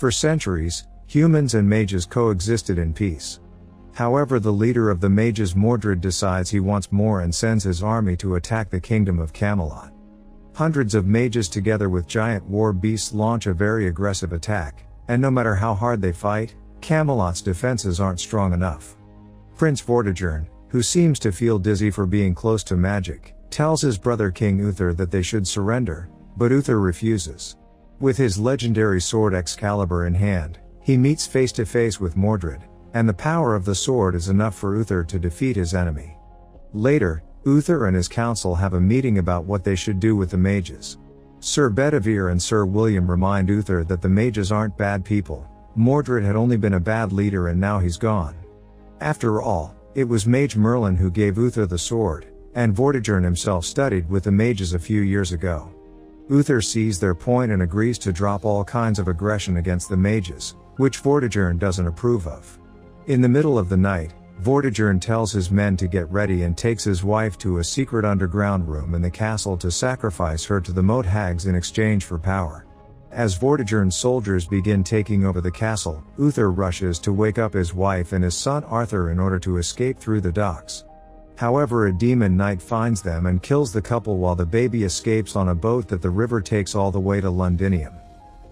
For centuries, humans and mages coexisted in peace. However, the leader of the mages, Mordred, decides he wants more and sends his army to attack the kingdom of Camelot. Hundreds of mages together with giant war beasts launch a very aggressive attack, and no matter how hard they fight, Camelot's defenses aren't strong enough. Prince Vortigern, who seems to feel dizzy for being close to magic, tells his brother King Uther that they should surrender, but Uther refuses. With his legendary sword Excalibur in hand, he meets face to face with Mordred, and the power of the sword is enough for Uther to defeat his enemy. Later, Uther and his council have a meeting about what they should do with the mages. Sir Bedivere and Sir William remind Uther that the mages aren't bad people. Mordred had only been a bad leader and now he's gone. After all, it was Mage Merlin who gave Uther the sword, and Vortigern himself studied with the mages a few years ago. Uther sees their point and agrees to drop all kinds of aggression against the mages, which Vortigern doesn't approve of. In the middle of the night, Vortigern tells his men to get ready and takes his wife to a secret underground room in the castle to sacrifice her to the moat hags in exchange for power. As Vortigern's soldiers begin taking over the castle, Uther rushes to wake up his wife and his son Arthur in order to escape through the docks. However, a demon knight finds them and kills the couple while the baby escapes on a boat that the river takes all the way to Londinium.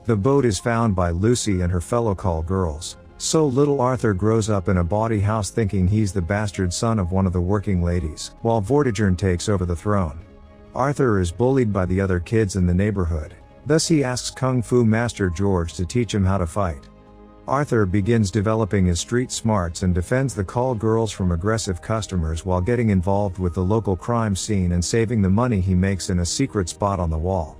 The boat is found by Lucy and her fellow call girls, so little Arthur grows up in a bawdy house thinking he's the bastard son of one of the working ladies, while Vortigern takes over the throne. Arthur is bullied by the other kids in the neighborhood, thus he asks Kung Fu Master George to teach him how to fight. Arthur begins developing his street smarts and defends the call girls from aggressive customers while getting involved with the local crime scene and saving the money he makes in a secret spot on the wall.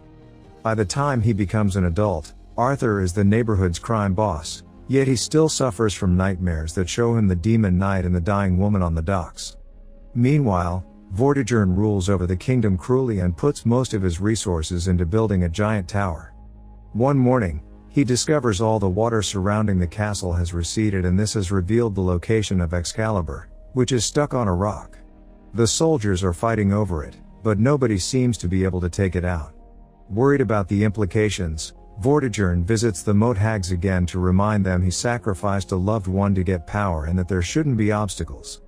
By the time he becomes an adult, Arthur is the neighborhood's crime boss, yet he still suffers from nightmares that show him the demon knight and the dying woman on the docks. Meanwhile, Vortigern rules over the kingdom cruelly and puts most of his resources into building a giant tower. One morning, he discovers all the water surrounding the castle has receded, and this has revealed the location of Excalibur, which is stuck on a rock. The soldiers are fighting over it, but nobody seems to be able to take it out. Worried about the implications, Vortigern visits the moat hags again to remind them he sacrificed a loved one to get power and that there shouldn't be obstacles.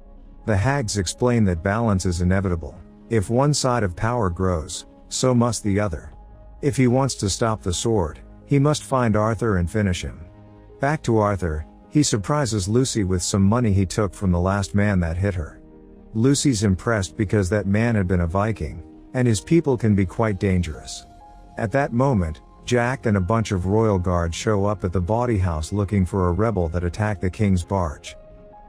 The hags explain that balance is inevitable. If one side of power grows, so must the other. If he wants to stop the sword, he must find Arthur and finish him. Back to Arthur, he surprises Lucy with some money he took from the last man that hit her. Lucy's impressed because that man had been a Viking, and his people can be quite dangerous. At that moment, Jack and a bunch of royal guards show up at the bawdy house looking for a rebel that attacked the king's barge.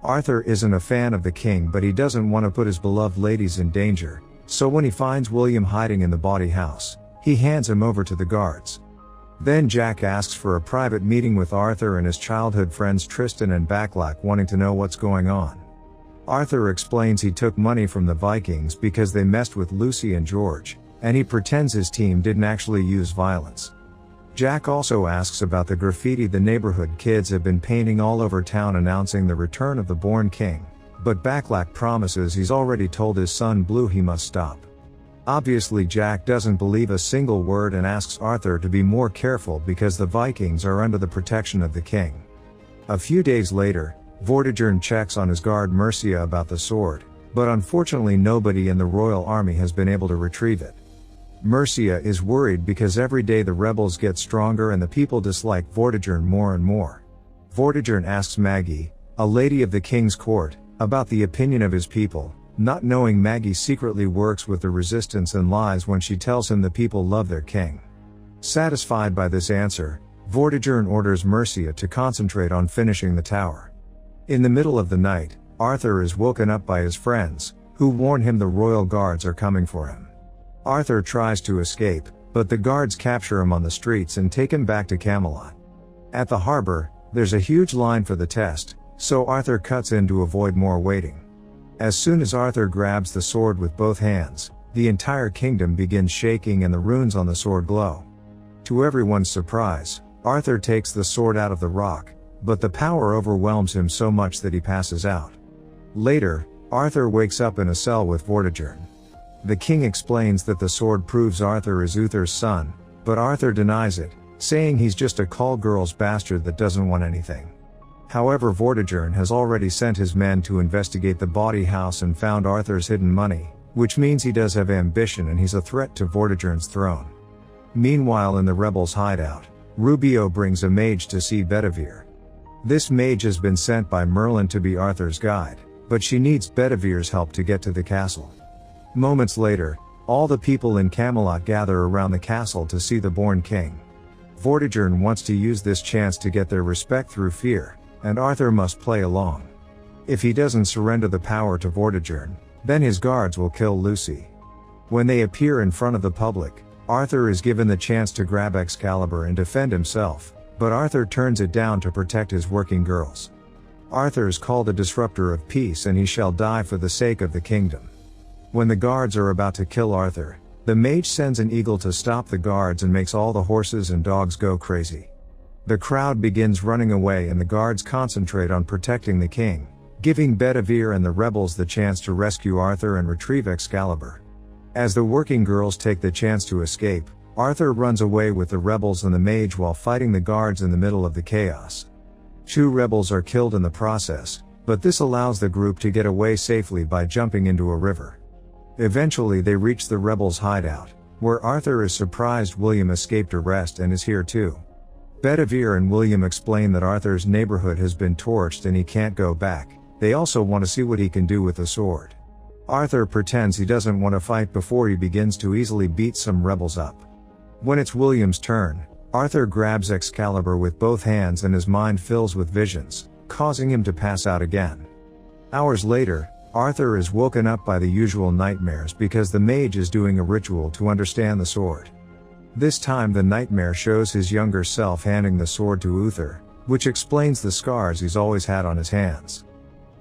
Arthur isn't a fan of the king, but he doesn't want to put his beloved ladies in danger, so when he finds William hiding in the bawdy house, he hands him over to the guards. Then Jack asks for a private meeting with Arthur and his childhood friends Tristan and Backlack, wanting to know what's going on. Arthur explains he took money from the Vikings because they messed with Lucy and George, and he pretends his team didn't actually use violence. Jack also asks about the graffiti the neighborhood kids have been painting all over town announcing the return of the born king, but Backlack promises he's already told his son Blue he must stop. Obviously Jack doesn't believe a single word and asks Arthur to be more careful because the Vikings are under the protection of the king. A few days later, Vortigern checks on his guard Mercia about the sword, but unfortunately nobody in the royal army has been able to retrieve it. Mercia is worried because every day the rebels get stronger and the people dislike Vortigern more and more. Vortigern asks Maggie, a lady of the king's court, about the opinion of his people, not knowing Maggie secretly works with the resistance and lies when she tells him the people love their king. Satisfied by this answer, Vortigern orders Mercia to concentrate on finishing the tower. In the middle of the night, Arthur is woken up by his friends, who warn him the royal guards are coming for him. Arthur tries to escape, but the guards capture him on the streets and take him back to Camelot. At the harbor, there's a huge line for the test, so Arthur cuts in to avoid more waiting. As soon as Arthur grabs the sword with both hands, the entire kingdom begins shaking and the runes on the sword glow. To everyone's surprise, Arthur takes the sword out of the rock, but the power overwhelms him so much that he passes out. Later, Arthur wakes up in a cell with Vortigern. The king explains that the sword proves Arthur is Uther's son, but Arthur denies it, saying he's just a call girl's bastard that doesn't want anything. However, Vortigern has already sent his men to investigate the bawdy house and found Arthur's hidden money, which means he does have ambition and he's a threat to Vortigern's throne. Meanwhile, in the rebels' hideout, Rubio brings a mage to see Bedivere. This mage has been sent by Merlin to be Arthur's guide, but she needs Bedivere's help to get to the castle. Moments later, all the people in Camelot gather around the castle to see the born king. Vortigern wants to use this chance to get their respect through fear, and Arthur must play along. If he doesn't surrender the power to Vortigern, then his guards will kill Lucy. When they appear in front of the public, Arthur is given the chance to grab Excalibur and defend himself, but Arthur turns it down to protect his working girls. Arthur is called a disruptor of peace and he shall die for the sake of the kingdom. When the guards are about to kill Arthur, the mage sends an eagle to stop the guards and makes all the horses and dogs go crazy. The crowd begins running away and the guards concentrate on protecting the king, giving Bedivere and the rebels the chance to rescue Arthur and retrieve Excalibur. As the working girls take the chance to escape, Arthur runs away with the rebels and the mage while fighting the guards in the middle of the chaos. 2 rebels are killed in the process, but this allows the group to get away safely by jumping into a river. Eventually they reach the rebels' hideout, where Arthur is surprised William escaped arrest and is here too. Bedivere and William explain that Arthur's neighborhood has been torched and he can't go back. They also want to see what he can do with the sword. Arthur pretends he doesn't want to fight before he begins to easily beat some rebels up. When it's William's turn, Arthur grabs Excalibur with both hands and his mind fills with visions, causing him to pass out again. Hours later, Arthur is woken up by the usual nightmares because the mage is doing a ritual to understand the sword. This time the nightmare shows his younger self handing the sword to Uther, which explains the scars he's always had on his hands.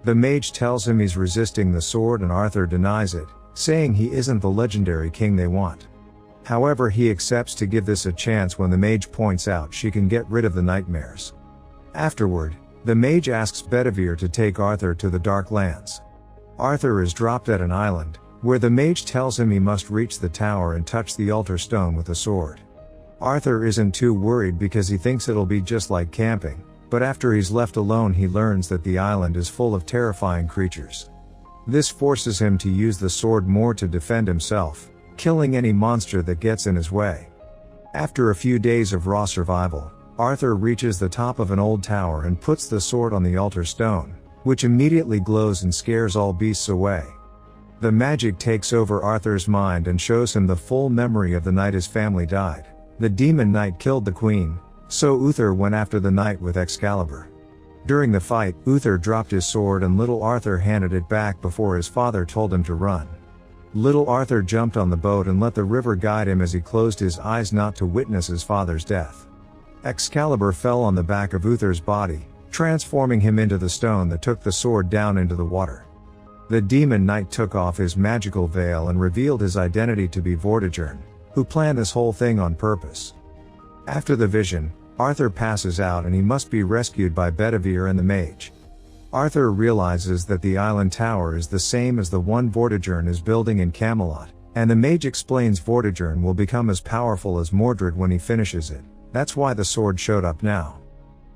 The mage tells him he's resisting the sword and Arthur denies it, saying he isn't the legendary king they want. However, he accepts to give this a chance when the mage points out she can get rid of the nightmares. Afterward, the mage asks Bedivere to take Arthur to the Dark Lands. Arthur is dropped at an island, where the mage tells him he must reach the tower and touch the altar stone with a sword. Arthur isn't too worried because he thinks it'll be just like camping, but after he's left alone he learns that the island is full of terrifying creatures. This forces him to use the sword more to defend himself, killing any monster that gets in his way. After a few days of raw survival, Arthur reaches the top of an old tower and puts the sword on the altar stone, which immediately glows and scares all beasts away. The magic takes over Arthur's mind and shows him the full memory of the night his family died. The demon knight killed the queen, so Uther went after the knight with Excalibur. During the fight, Uther dropped his sword and little Arthur handed it back before his father told him to run. Little Arthur jumped on the boat and let the river guide him as he closed his eyes not to witness his father's death. Excalibur fell on the back of Uther's body, transforming him into the stone that took the sword down into the water. The demon knight took off his magical veil and revealed his identity to be Vortigern, who planned this whole thing on purpose. After the vision, Arthur passes out and he must be rescued by Bedivere and the mage. Arthur realizes that the island tower is the same as the one Vortigern is building in Camelot, and the mage explains Vortigern will become as powerful as Mordred when he finishes it. That's why the sword showed up now.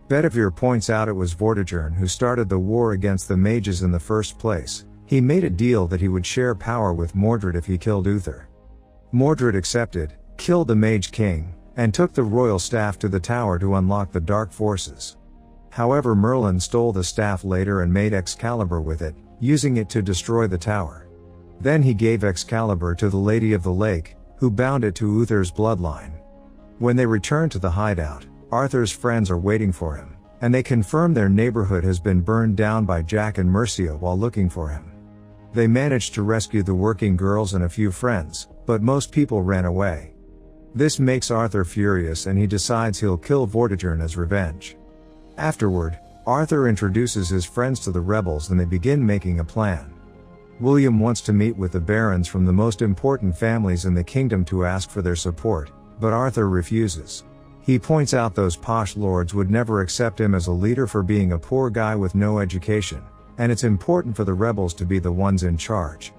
Bedivere points out it was Vortigern who started the war against the mages in the first place. He made a deal that he would share power with Mordred if he killed Uther. Mordred accepted, killed the mage king, and took the royal staff to the tower to unlock the dark forces. However, Merlin stole the staff later and made Excalibur with it, using it to destroy the tower. Then he gave Excalibur to the Lady of the Lake, who bound it to Uther's bloodline. When they return to the hideout, Arthur's friends are waiting for him, and they confirm their neighborhood has been burned down by Jack and Mercia while looking for him. They managed to rescue the working girls and a few friends, but most people ran away. This makes Arthur furious and he decides he'll kill Vortigern as revenge. Afterward, Arthur introduces his friends to the rebels and they begin making a plan. William wants to meet with the barons from the most important families in the kingdom to ask for their support, but Arthur refuses. He points out those posh lords would never accept him as a leader for being a poor guy with no education, and it's important for the rebels to be the ones in charge.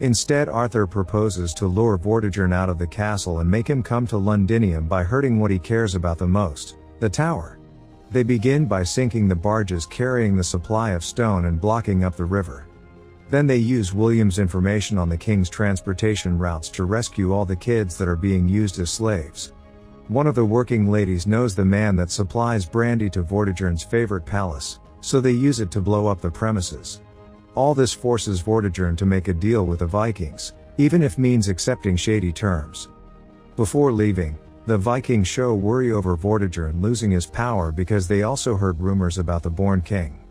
Instead, Arthur proposes to lure Vortigern out of the castle and make him come to Londinium by hurting what he cares about the most, the tower. They begin by sinking the barges carrying the supply of stone and blocking up the river. Then they use William's information on the king's transportation routes to rescue all the kids that are being used as slaves. One of the working ladies knows the man that supplies brandy to Vortigern's favorite palace, so they use it to blow up the premises. All this forces Vortigern to make a deal with the Vikings, even if means accepting shady terms. Before leaving, the Vikings show worry over Vortigern losing his power because they also heard rumors about the born king.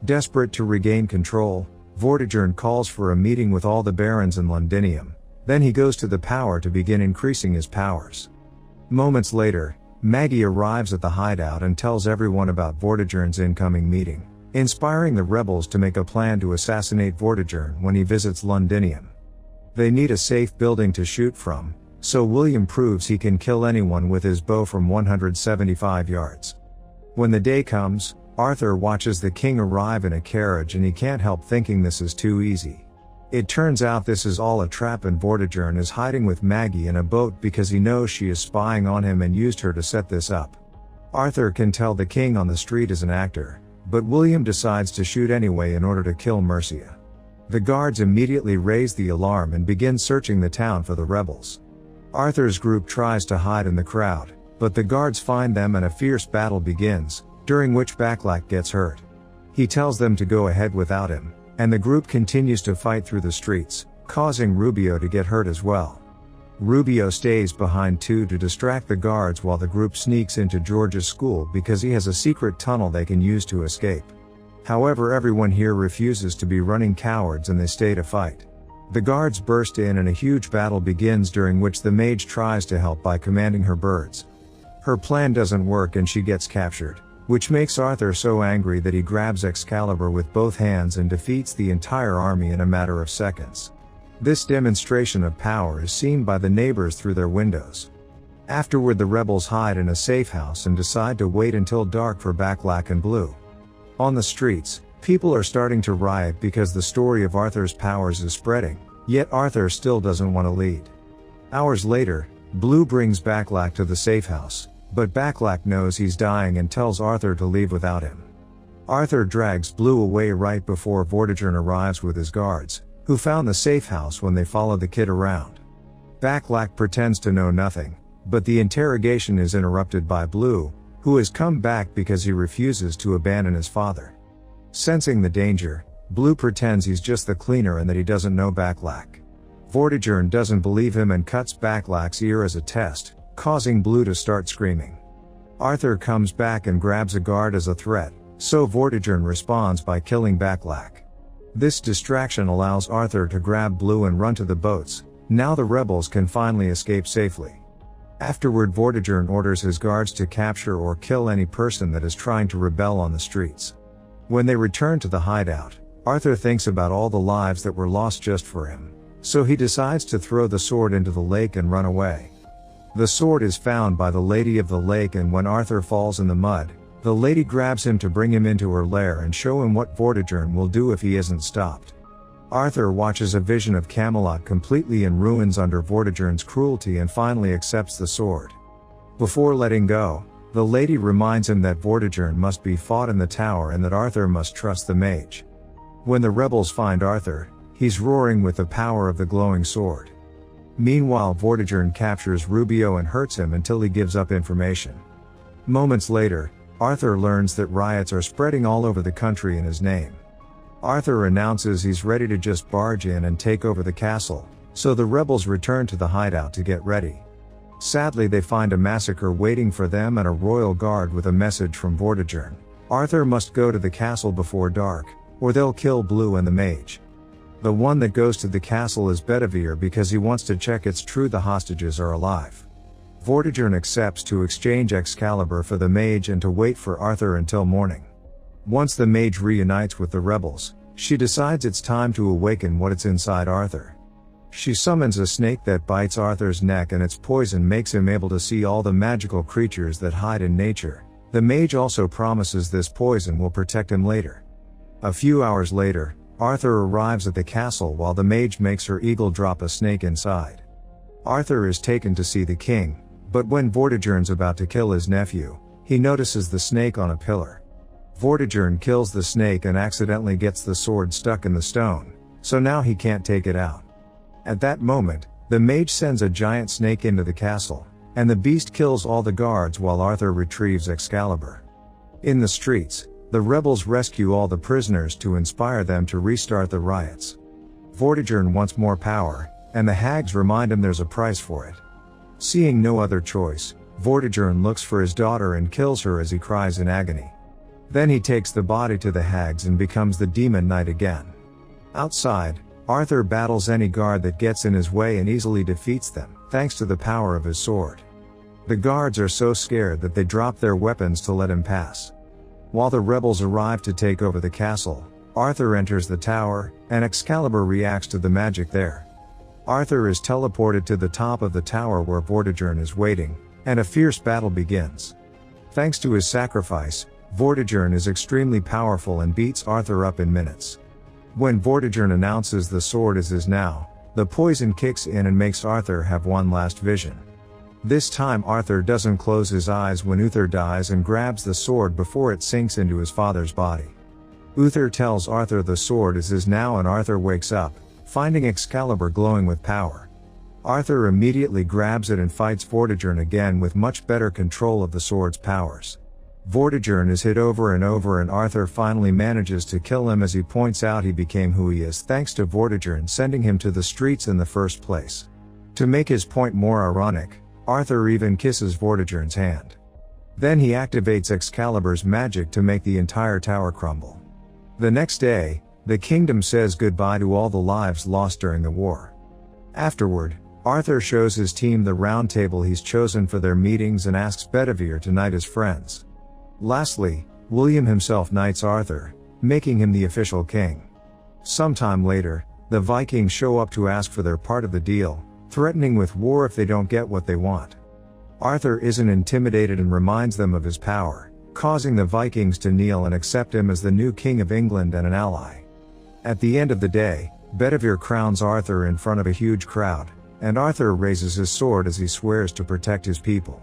Desperate to regain control, Vortigern calls for a meeting with all the barons in Londinium, then he goes to the Tower to begin increasing his powers. Moments later, Maggie arrives at the hideout and tells everyone about Vortigern's incoming meeting, inspiring the rebels to make a plan to assassinate Vortigern when he visits Londinium. They need a safe building to shoot from, so William proves he can kill anyone with his bow from 175 yards. When the day comes, Arthur watches the king arrive in a carriage and he can't help thinking this is too easy. It turns out this is all a trap and Vortigern is hiding with Maggie in a boat because he knows she is spying on him and used her to set this up. Arthur can tell the king on the street is an actor, but William decides to shoot anyway in order to kill Mercia. The guards immediately raise the alarm and begin searching the town for the rebels. Arthur's group tries to hide in the crowd, but the guards find them and a fierce battle begins, during which Backlack gets hurt. He tells them to go ahead without him, and the group continues to fight through the streets, causing Rubio to get hurt as well. Rubio stays behind too to distract the guards while the group sneaks into George's school because he has a secret tunnel they can use to escape. However, everyone here refuses to be running cowards and they stay to fight. The guards burst in and a huge battle begins during which the mage tries to help by commanding her birds. Her plan doesn't work and she gets captured, which makes Arthur so angry that he grabs Excalibur with both hands and defeats the entire army in a matter of seconds. This demonstration of power is seen by the neighbors through their windows. Afterward, the rebels hide in a safe house and decide to wait until dark for Backlack and Blue. On the streets, people are starting to riot because the story of Arthur's powers is spreading, yet Arthur still doesn't want to lead. Hours later, Blue brings Backlack to the safe house, but Backlack knows he's dying and tells Arthur to leave without him. Arthur drags Blue away right before Vortigern arrives with his guards, who found the safe house when they follow the kid around. Backlack pretends to know nothing, but the interrogation is interrupted by Blue, who has come back because he refuses to abandon his father. Sensing the danger, Blue pretends he's just the cleaner and that he doesn't know Backlack. Vortigern doesn't believe him and cuts Backlack's ear as a test, causing Blue to start screaming. Arthur comes back and grabs a guard as a threat, so Vortigern responds by killing Backlack. This distraction allows Arthur to grab Blue and run to the boats. Now the rebels can finally escape safely. Afterward, Vortigern orders his guards to capture or kill any person that is trying to rebel on the streets. When they return to the hideout, Arthur thinks about all the lives that were lost just for him, so he decides to throw the sword into the lake and run away. The sword is found by the Lady of the Lake, and when Arthur falls in the mud, the lady grabs him to bring him into her lair and show him what Vortigern will do if he isn't stopped. Arthur watches a vision of Camelot completely in ruins under Vortigern's cruelty and finally accepts the sword. Before letting go, the lady reminds him that Vortigern must be fought in the tower and that Arthur must trust the mage. When the rebels find Arthur, he's roaring with the power of the glowing sword. Meanwhile, Vortigern captures Rubio and hurts him until he gives up information. Moments later, Arthur learns that riots are spreading all over the country in his name. Arthur announces he's ready to just barge in and take over the castle, so the rebels return to the hideout to get ready. Sadly, they find a massacre waiting for them and a royal guard with a message from Vortigern. Arthur must go to the castle before dark, or they'll kill Blue and the mage. The one that goes to the castle is Bedivere because he wants to check it's true the hostages are alive. Vortigern accepts to exchange Excalibur for the mage and to wait for Arthur until morning. Once the mage reunites with the rebels, she decides it's time to awaken what's inside Arthur. She summons a snake that bites Arthur's neck and its poison makes him able to see all the magical creatures that hide in nature. The mage also promises this poison will protect him later. A few hours later, Arthur arrives at the castle while the mage makes her eagle drop a snake inside. Arthur is taken to see the king, but when Vortigern's about to kill his nephew, he notices the snake on a pillar. Vortigern kills the snake and accidentally gets the sword stuck in the stone, so now he can't take it out. At that moment, the mage sends a giant snake into the castle, and the beast kills all the guards while Arthur retrieves Excalibur. In the streets, the rebels rescue all the prisoners to inspire them to restart the riots. Vortigern wants more power, and the hags remind him there's a price for it. Seeing no other choice, Vortigern looks for his daughter and kills her as he cries in agony. Then he takes the body to the hags and becomes the demon knight again. Outside, Arthur battles any guard that gets in his way and easily defeats them, thanks to the power of his sword. The guards are so scared that they drop their weapons to let him pass. While the rebels arrive to take over the castle, Arthur enters the tower, and Excalibur reacts to the magic there. Arthur is teleported to the top of the tower where Vortigern is waiting, and a fierce battle begins. Thanks to his sacrifice, Vortigern is extremely powerful and beats Arthur up in minutes. When Vortigern announces the sword is his now, the poison kicks in and makes Arthur have one last vision. This time Arthur doesn't close his eyes when Uther dies and grabs the sword before it sinks into his father's body. Uther tells Arthur the sword is his now and Arthur wakes up, finding Excalibur glowing with power. Arthur immediately grabs it and fights Vortigern again with much better control of the sword's powers. Vortigern is hit over and over and Arthur finally manages to kill him as he points out he became who he is thanks to Vortigern sending him to the streets in the first place. To make his point more ironic, Arthur even kisses Vortigern's hand. Then he activates Excalibur's magic to make the entire tower crumble. The next day, the kingdom says goodbye to all the lives lost during the war. Afterward, Arthur shows his team the round table he's chosen for their meetings and asks Bedivere to knight his friends. Lastly, William himself knights Arthur, making him the official king. Sometime later, the Vikings show up to ask for their part of the deal, threatening with war if they don't get what they want. Arthur isn't intimidated and reminds them of his power, causing the Vikings to kneel and accept him as the new king of England and an ally. At the end of the day, Bedivere crowns Arthur in front of a huge crowd, and Arthur raises his sword as he swears to protect his people.